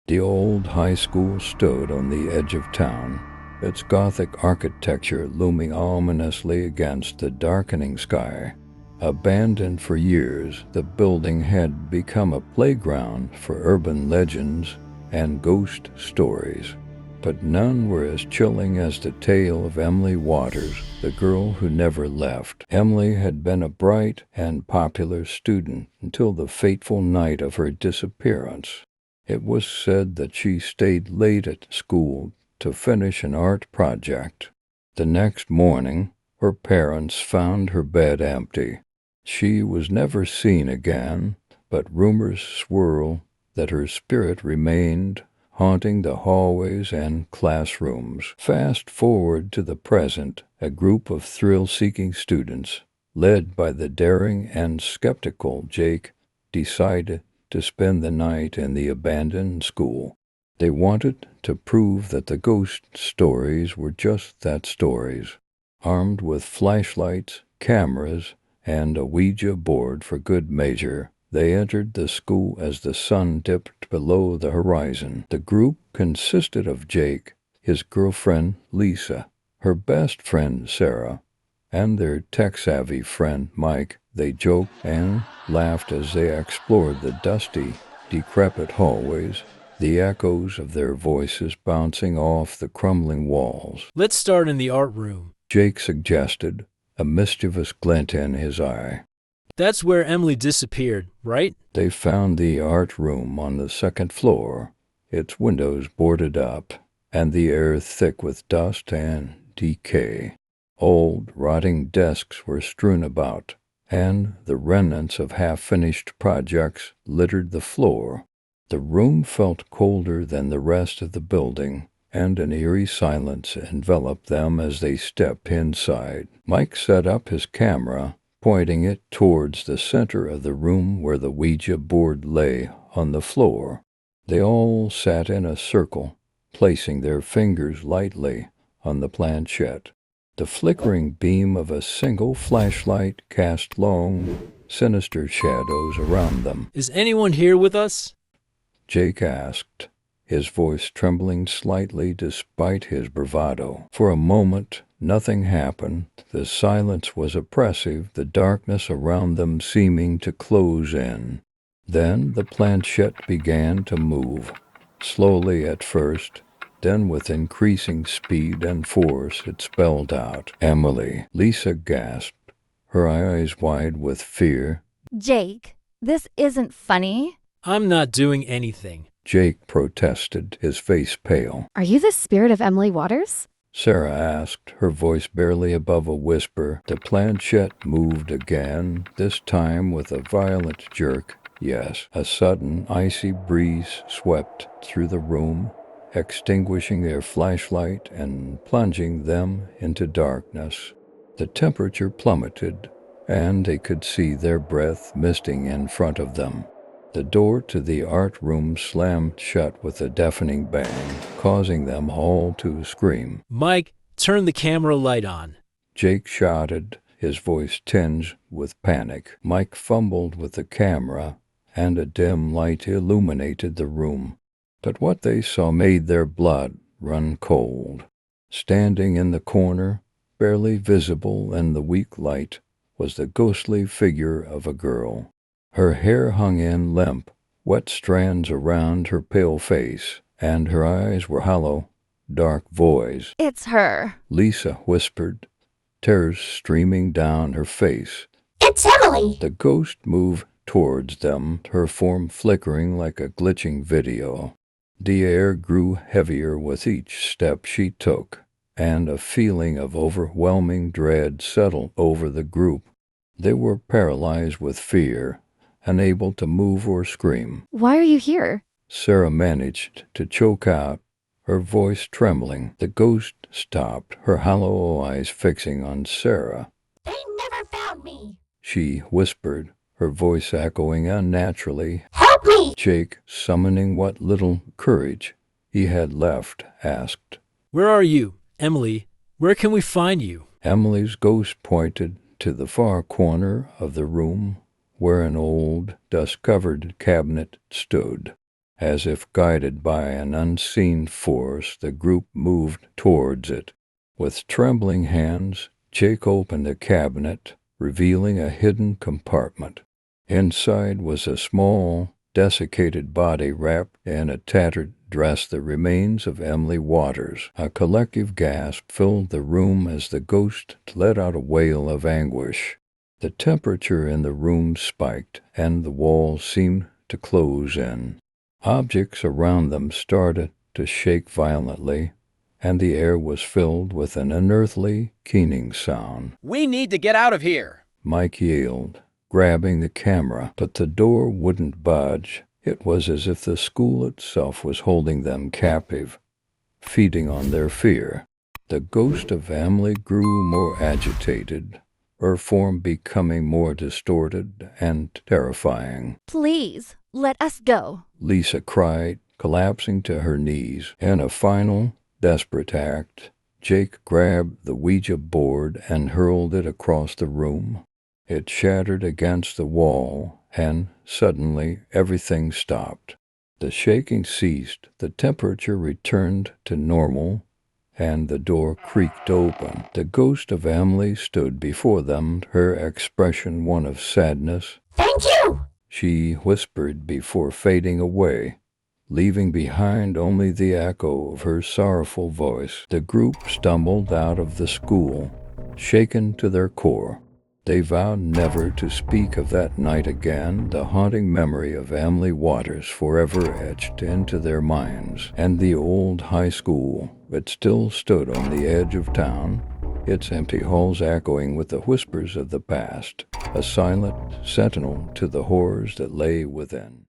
The old high school stood on the edge of town, its Gothic architecture looming ominously against the darkening sky. Abandoned for years, the building had become a playground for urban legends and ghost stories. But none were as chilling as the tale of Emily Waters, the girl who never left. Emily had been a bright and popular student until the fateful night of her disappearance. It was said that she stayed late at school to finish an art project. The next morning, her parents found her bed empty. She was never seen again, but rumors swirl that her spirit remained haunting the hallways and classrooms. Fast forward to the present, a group of thrill-seeking students, led by the daring and skeptical Jake, decided to spend the night in the abandoned school. They wanted to prove that the ghost stories were just that, stories. Armed with flashlights, cameras, and a Ouija board for good measure, they entered the school as the sun dipped below the horizon. The group consisted of Jake, his girlfriend Lisa, her best friend Sarah, and their tech-savvy friend Mike. They joked and laughed as they explored the dusty, decrepit hallways, the echoes of their voices bouncing off the crumbling walls. "Let's start in the art room," Jake suggested, a mischievous glint in his eye. "That's where Emily disappeared, right?" They found the art room on the second floor, its windows boarded up, and the air thick with dust and decay. Old, rotting desks were strewn about, and the remnants of half-finished projects littered the floor. The room felt colder than the rest of the building, and an eerie silence enveloped them as they stepped inside. Mike set up his camera, pointing it towards the center of the room where the Ouija board lay on the floor. They all sat in a circle, placing their fingers lightly on the planchette. The flickering beam of a single flashlight cast long, sinister shadows around them. "Is anyone here with us?" Jake asked, his voice trembling slightly despite his bravado. For a moment, nothing happened. The silence was oppressive, the darkness around them seeming to close in. Then the planchette began to move, slowly at first, then with increasing speed and force it spelled out, "Emily." Lisa gasped, her eyes wide with fear. Jake, this isn't funny. "I'm not doing anything," Jake protested, his face pale. Are you the spirit of Emily Waters? Sarah asked, her voice barely above a whisper. The planchette moved again, this time with a violent jerk. Yes, a sudden, icy breeze swept through the room, extinguishing their flashlight and plunging them into darkness. The temperature plummeted, and they could see their breath misting in front of them. The door to the art room slammed shut with a deafening bang, causing them all to scream. "Mike, turn the camera light on." Jake shouted, his voice tinged with panic. Mike fumbled with the camera, and a dim light illuminated the room. But what they saw made their blood run cold. Standing in the corner, barely visible in the weak light, was the ghostly figure of a girl. Her hair hung in limp, wet strands around her pale face, and her eyes were hollow, dark voids. It's her. Lisa whispered, tears streaming down her face. It's Emily! The ghost moved towards them, her form flickering like a glitching video. The air grew heavier with each step she took, and a feeling of overwhelming dread settled over the group. They were paralyzed with fear, unable to move or scream. Why are you here? Sarah managed to choke out, her voice trembling. The ghost stopped, her hollow eyes fixing on Sarah. They never found me! She whispered, her voice echoing unnaturally. Help me! Jake, summoning what little courage he had left, asked, "Where are you, Emily? Where can we find you?" Emily's ghost pointed to the far corner of the room where an old, dust-covered cabinet stood. As if guided by an unseen force, the group moved towards it. With trembling hands, Jake opened a cabinet, revealing a hidden compartment. Inside was a small, desiccated body wrapped in a tattered dress, the remains of Emily Waters. A collective gasp filled the room as the ghost let out a wail of anguish. The temperature in the room spiked, and the walls seemed to close in. Objects around them started to shake violently, and the air was filled with an unearthly, keening sound. "We need to get out of here!" Mike yelled, grabbing the camera, but the door wouldn't budge. It was as if the school itself was holding them captive, feeding on their fear. The ghost of Emily grew more agitated, her form becoming more distorted and terrifying. Please, let us go. Lisa cried, collapsing to her knees. In a final, desperate act, Jake grabbed the Ouija board and hurled it across the room. It shattered against the wall, and suddenly everything stopped. The shaking ceased, the temperature returned to normal, and the door creaked open. The ghost of Emily stood before them, her expression one of sadness. Thank you! She whispered before fading away, leaving behind only the echo of her sorrowful voice. The group stumbled out of the school, shaken to their core. They vowed never to speak of that night again, the haunting memory of Emily Waters forever etched into their minds. And the old high school, it still stood on the edge of town, its empty halls echoing with the whispers of the past, a silent sentinel to the horrors that lay within.